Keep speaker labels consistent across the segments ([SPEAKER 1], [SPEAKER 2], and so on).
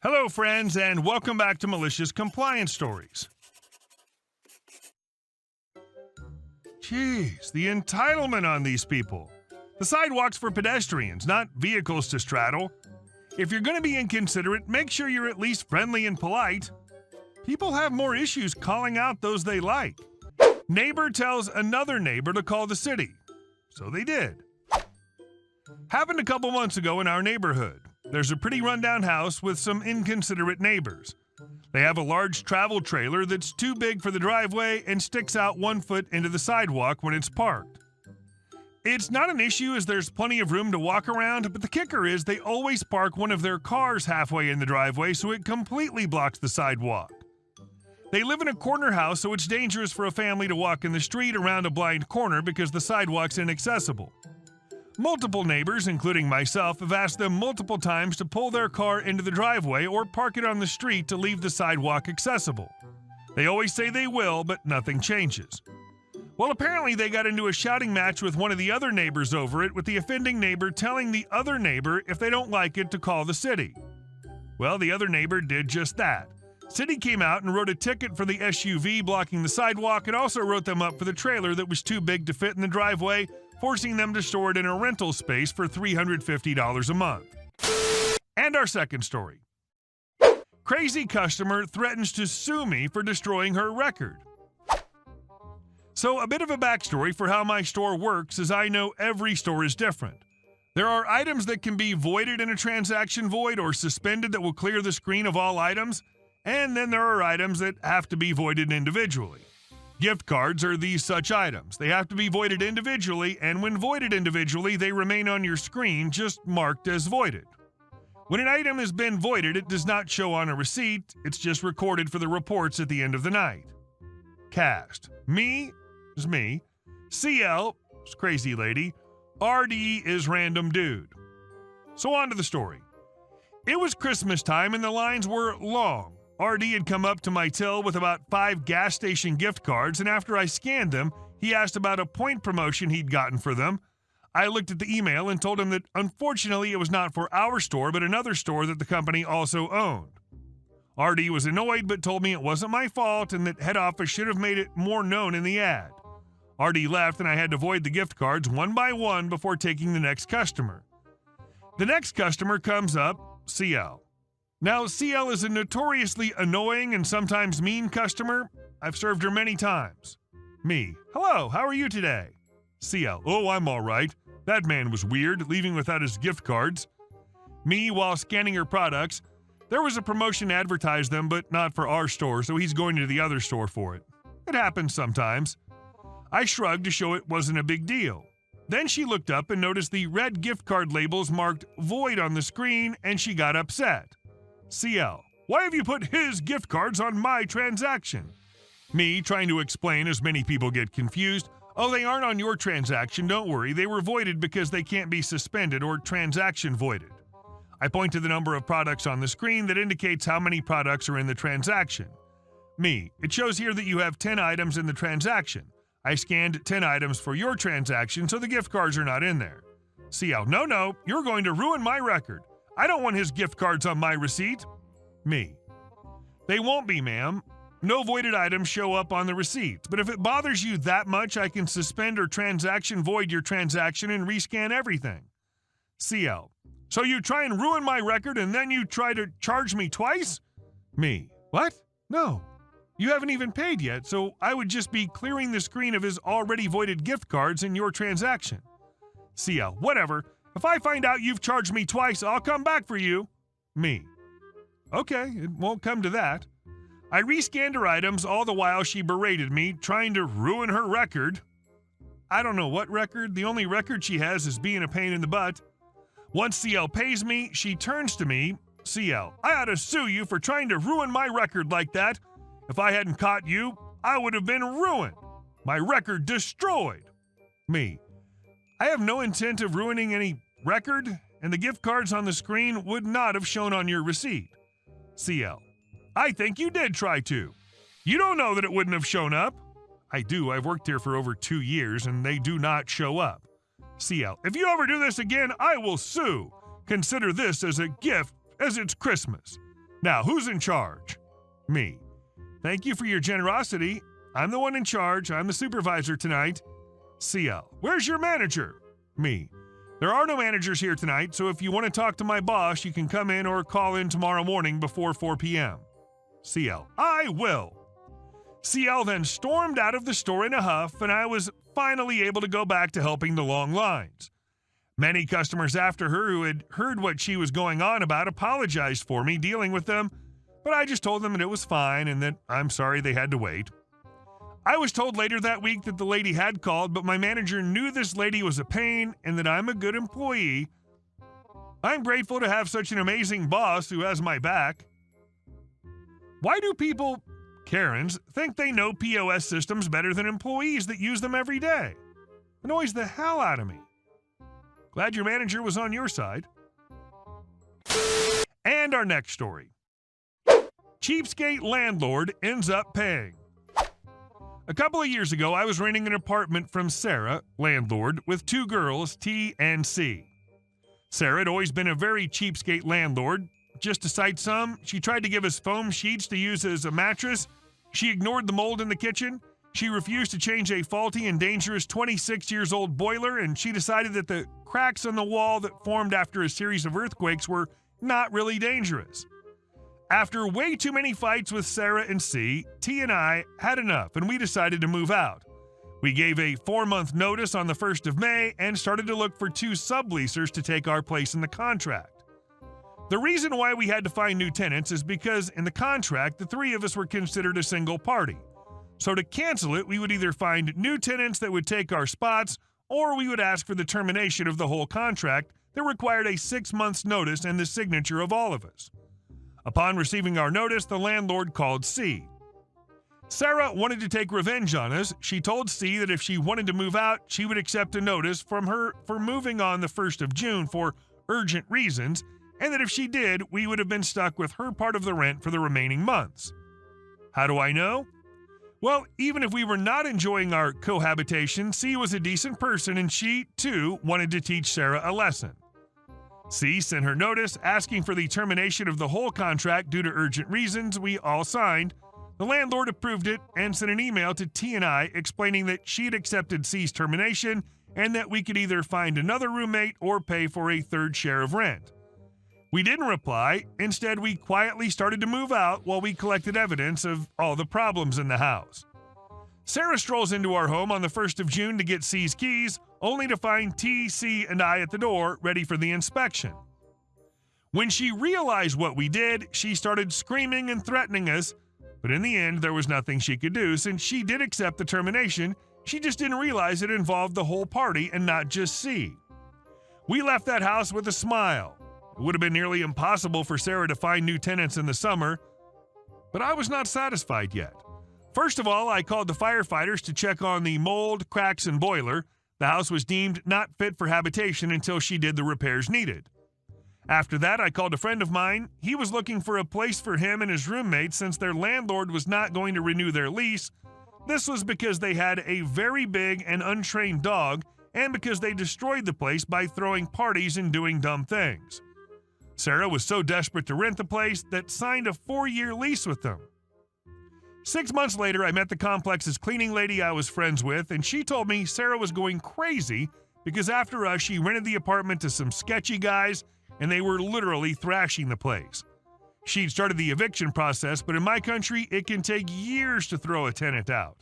[SPEAKER 1] Hello, friends, and welcome back to Malicious Compliance Stories. Jeez, the entitlement on these people. The sidewalk's for pedestrians, not vehicles to straddle. If you're going to be inconsiderate, make sure you're at least friendly and polite. People have more issues calling out those they like. Neighbor tells another neighbor to call the city. So they did. Happened a couple months ago in our neighborhood. There's a pretty rundown house with some inconsiderate neighbors. They have a large travel trailer that's too big for the driveway and sticks out 1 foot into the sidewalk when it's parked. It's not an issue as there's plenty of room to walk around, but the kicker is they always park one of their cars halfway in the driveway so it completely blocks the sidewalk. They live in a corner house, so it's dangerous for a family to walk in the street around a blind corner because the sidewalk's inaccessible. Multiple neighbors, including myself, have asked them multiple times to pull their car into the driveway or park it on the street to leave the sidewalk accessible. They always say they will, but nothing changes. Well, apparently they got into a shouting match with one of the other neighbors over it, with the offending neighbor telling the other neighbor if they don't like it to call the city. Well, the other neighbor did just that. City came out and wrote a ticket for the SUV blocking the sidewalk and also wrote them up for the trailer that was too big to fit in the driveway, forcing them to store it in a rental space for $350 a month. And our second story. Crazy customer threatens to sue me for destroying her record. So a bit of a backstory for how my store works is I know every store is different. There are items that can be voided in a transaction void or suspended that will clear the screen of all items, and then there are items that have to be voided individually. Gift cards are these such items. They have to be voided individually, and when voided individually, they remain on your screen just marked as voided. When an item has been voided, it does not show on a receipt, it's just recorded for the reports at the end of the night. Cast. Me is me. CL is crazy lady. RD is random dude. So on to the story. It was Christmas time and the lines were long. RD had come up to my till with about 5 gas station gift cards, and after I scanned them, he asked about a point promotion he'd gotten for them. I looked at the email and told him that unfortunately it was not for our store, but another store that the company also owned. RD was annoyed but told me it wasn't my fault and that head office should have made it more known in the ad. RD left and I had to void the gift cards one by one before taking the next customer. The next customer comes up, CL. Now, CL is a notoriously annoying and sometimes mean customer. I've served her many times. Me. Hello, how are you today? CL. Oh, I'm all right. That man was weird, leaving without his gift cards. Me, while scanning her products. There was a promotion advertised them, but not for our store, so he's going to the other store for it. It happens sometimes. I shrugged to show it wasn't a big deal. Then she looked up and noticed the red gift card labels marked void on the screen, and she got upset. CL. Why have you put his gift cards on my transaction? Me, trying to explain as many people get confused. Oh, they aren't on your transaction, don't worry. They were voided because they can't be suspended or transaction voided. I point to the number of products on the screen that indicates how many products are in the transaction. Me. It shows here that you have 10 items in the transaction. I scanned 10 items for your transaction, so the gift cards are not in there. CL. No, you're going to ruin my record. I don't want his gift cards on my receipt. Me. They won't be, ma'am. No voided items show up on the receipt, but if it bothers you that much, I can suspend or transaction void your transaction and rescan everything. CL. So you try and ruin my record and then you try to charge me twice? Me. What? No. You haven't even paid yet, so I would just be clearing the screen of his already voided gift cards in your transaction. CL. Whatever. If I find out you've charged me twice, I'll come back for you. Me. Okay, it won't come to that. I rescanned her items all the while she berated me, trying to ruin her record. I don't know what record. The only record she has is being a pain in the butt. Once CL pays me, she turns to me. CL, I ought to sue you for trying to ruin my record like that. If I hadn't caught you, I would have been ruined. My record destroyed. Me. I have no intent of ruining any record, and the gift cards on the screen would not have shown on your receipt. CL. I think you did try to. You don't know that it wouldn't have shown up. I do. I've worked here for over 2 years, and they do not show up. CL. If you ever do this again, I will sue. Consider this as a gift, as it's Christmas. Now, who's in charge? Me. Thank you for your generosity. I'm the one in charge. I'm the supervisor tonight. CL. Where's your manager? Me. There are no managers here tonight, so if you want to talk to my boss, you can come in or call in tomorrow morning before 4 p.m. CL. I will. CL then stormed out of the store in a huff, and I was finally able to go back to helping the long lines. Many customers after her who had heard what she was going on about apologized for me dealing with them, but I just told them that it was fine and that I'm sorry they had to wait. I was told later that week that the lady had called, but my manager knew this lady was a pain and that I'm a good employee. I'm grateful to have such an amazing boss who has my back. Why do people, Karens, think they know POS systems better than employees that use them every day? Annoys the hell out of me. Glad your manager was on your side. And our next story. Cheapskate landlord ends up paying. A couple of years ago, I was renting an apartment from Sarah, landlord, with 2 girls, T and C. Sarah had always been a very cheapskate landlord. Just to cite some, she tried to give us foam sheets to use as a mattress. She ignored the mold in the kitchen. She refused to change a faulty and dangerous 26-years-old boiler, and she decided that the cracks on the wall that formed after a series of earthquakes were not really dangerous. After way too many fights with Sarah and C, T and I had enough, and we decided to move out. We gave a 4-month notice on the 1st of May and started to look for 2 subleasers to take our place in the contract. The reason why we had to find new tenants is because in the contract, the 3 of us were considered a single party. So to cancel it, we would either find new tenants that would take our spots, or we would ask for the termination of the whole contract that required a 6 months notice and the signature of all of us. Upon receiving our notice, the landlord called C. Sarah wanted to take revenge on us. She told C that if she wanted to move out, she would accept a notice from her for moving on the 1st of June for urgent reasons, and that if she did, we would have been stuck with her part of the rent for the remaining months. How do I know? Well, even if we were not enjoying our cohabitation, C was a decent person and she, too, wanted to teach Sarah a lesson. C sent her notice asking for the termination of the whole contract due to urgent reasons. We all signed. The landlord approved it and sent an email to T and I explaining that she had accepted C's termination and that we could either find another roommate or pay for a 3rd share of rent. We didn't reply. Instead, we quietly started to move out while we collected evidence of all the problems in the house. Sarah strolls into our home on the 1st of June to get C's keys, only to find T, C, and I at the door, ready for the inspection. When she realized what we did, she started screaming and threatening us, but in the end, there was nothing she could do since she did accept the termination. She just didn't realize it involved the whole party and not just C. We left that house with a smile. It would have been nearly impossible for Sarah to find new tenants in the summer, but I was not satisfied yet. First of all, I called the firefighters to check on the mold, cracks, and boiler. The house was deemed not fit for habitation until she did the repairs needed. After that, I called a friend of mine. He was looking for a place for him and his roommate since their landlord was not going to renew their lease. This was because they had a very big and untrained dog and because they destroyed the place by throwing parties and doing dumb things. Sarah was so desperate to rent the place that signed a 4-year lease with them. 6 months later, I met the complex's cleaning lady I was friends with, and she told me Sarah was going crazy because after us, she rented the apartment to some sketchy guys, and they were literally thrashing the place. She'd started the eviction process, but in my country, it can take years to throw a tenant out.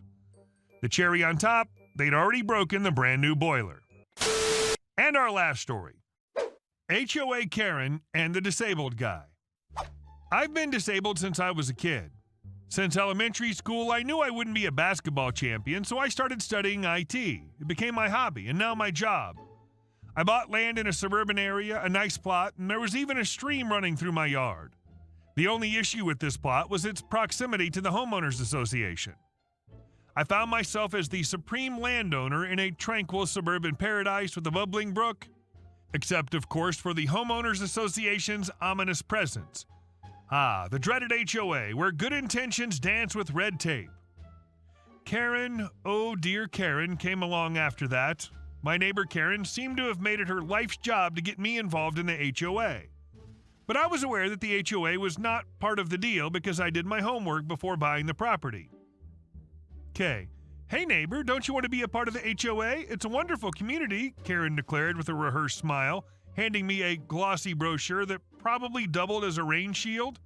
[SPEAKER 1] The cherry on top, they'd already broken the brand new boiler. And our last story. HOA Karen and the disabled guy. I've been disabled since I was a kid. Since elementary school, I knew I wouldn't be a basketball champion, so I started studying IT. It became my hobby, and now my job. I bought land in a suburban area, a nice plot, and there was even a stream running through my yard. The only issue with this plot was its proximity to the homeowners association. I found myself as the supreme landowner in a tranquil suburban paradise with a bubbling brook, except, of course, for the homeowners association's ominous presence. Ah, the dreaded HOA, where good intentions dance with red tape. Karen, oh dear Karen, came along after that. My neighbor Karen seemed to have made it her life's job to get me involved in the HOA. but I was aware that the HOA was not part of the deal because I did my homework before buying the property. K. Hey neighbor, don't you want to be a part of the HOA? It's a wonderful community, Karen declared with a rehearsed smile, handing me a glossy brochure that probably doubled as a rain shield.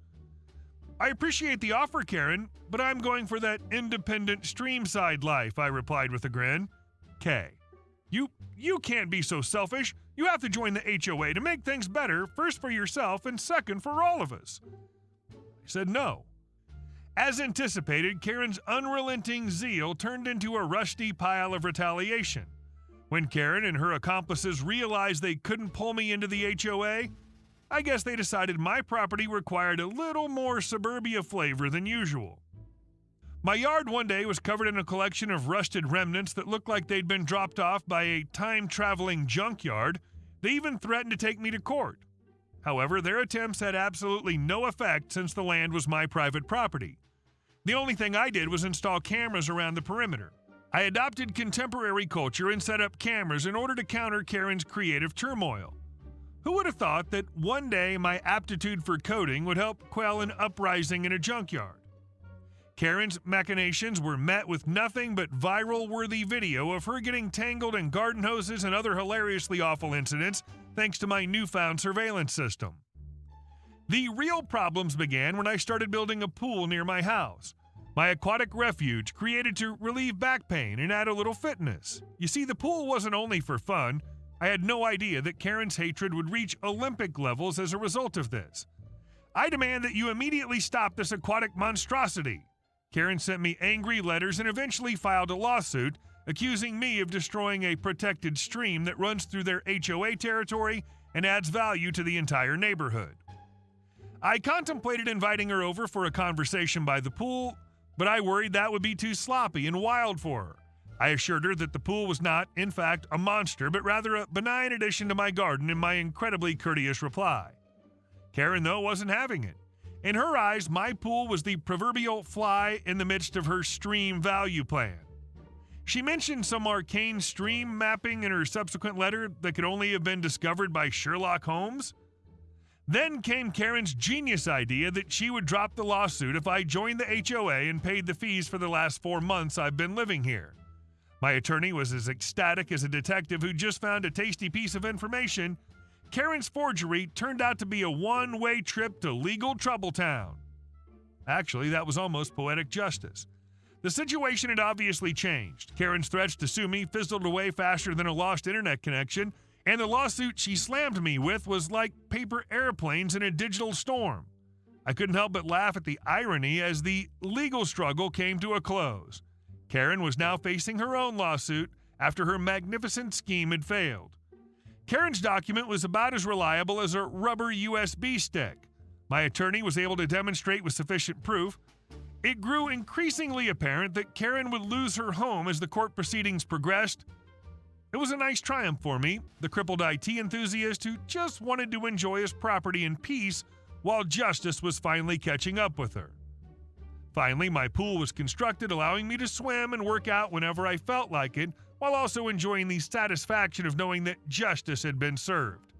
[SPEAKER 1] I appreciate the offer, Karen, but I'm going for that independent streamside life, I replied with a grin. K. You can't be so selfish. You have to join the HOA to make things better, first for yourself and second for all of us. I said no. As anticipated, Karen's unrelenting zeal turned into a rusty pile of retaliation. When Karen and her accomplices realized they couldn't pull me into the HOA, I guess they decided my property required a little more suburbia flavor than usual. My yard one day was covered in a collection of rusted remnants that looked like they'd been dropped off by a time-traveling junkyard. They even threatened to take me to court. However, their attempts had absolutely no effect since the land was my private property. The only thing I did was install cameras around the perimeter. I adopted contemporary culture and set up cameras in order to counter Karen's creative turmoil. Who would have thought that one day my aptitude for coding would help quell an uprising in a junkyard? Karen's machinations were met with nothing but viral-worthy video of her getting tangled in garden hoses and other hilariously awful incidents thanks to my newfound surveillance system. The real problems began when I started building a pool near my house, my aquatic refuge created to relieve back pain and add a little fitness. You see, the pool wasn't only for fun. I had no idea that Karen's hatred would reach Olympic levels as a result of this. I demand that you immediately stop this aquatic monstrosity. Karen sent me angry letters and eventually filed a lawsuit accusing me of destroying a protected stream that runs through their HOA territory and adds value to the entire neighborhood. I contemplated inviting her over for a conversation by the pool, but I worried that would be too sloppy and wild for her. I assured her that the pool was not, in fact, a monster, but rather a benign addition to my garden in my incredibly courteous reply. Karen, though, wasn't having it. In her eyes, my pool was the proverbial fly in the midst of her stream value plan. She mentioned some arcane stream mapping in her subsequent letter that could only have been discovered by Sherlock Holmes. Then came Karen's genius idea that she would drop the lawsuit if I joined the HOA and paid the fees for the last 4 months I've been living here. My attorney was as ecstatic as a detective who just found a tasty piece of information. Karen's forgery turned out to be a one-way trip to legal Troubletown. Actually, that was almost poetic justice. The situation had obviously changed. Karen's threats to sue me fizzled away faster than a lost internet connection, and the lawsuit she slammed me with was like paper airplanes in a digital storm. I couldn't help but laugh at the irony as the legal struggle came to a close. Karen was now facing her own lawsuit after her magnificent scheme had failed. Karen's document was about as reliable as a rubber USB stick. My attorney was able to demonstrate with sufficient proof. It grew increasingly apparent that Karen would lose her home as the court proceedings progressed. It was a nice triumph for me, the crippled IT enthusiast who just wanted to enjoy his property in peace while justice was finally catching up with her. Finally, my pool was constructed, allowing me to swim and work out whenever I felt like it, while also enjoying the satisfaction of knowing that justice had been served.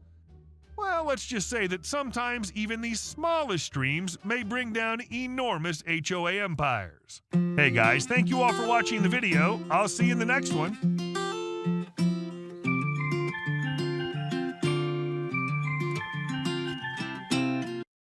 [SPEAKER 1] Well, let's just say that sometimes even the smallest streams may bring down enormous HOA empires. Hey guys, thank you all for watching the video. I'll see you in the next one.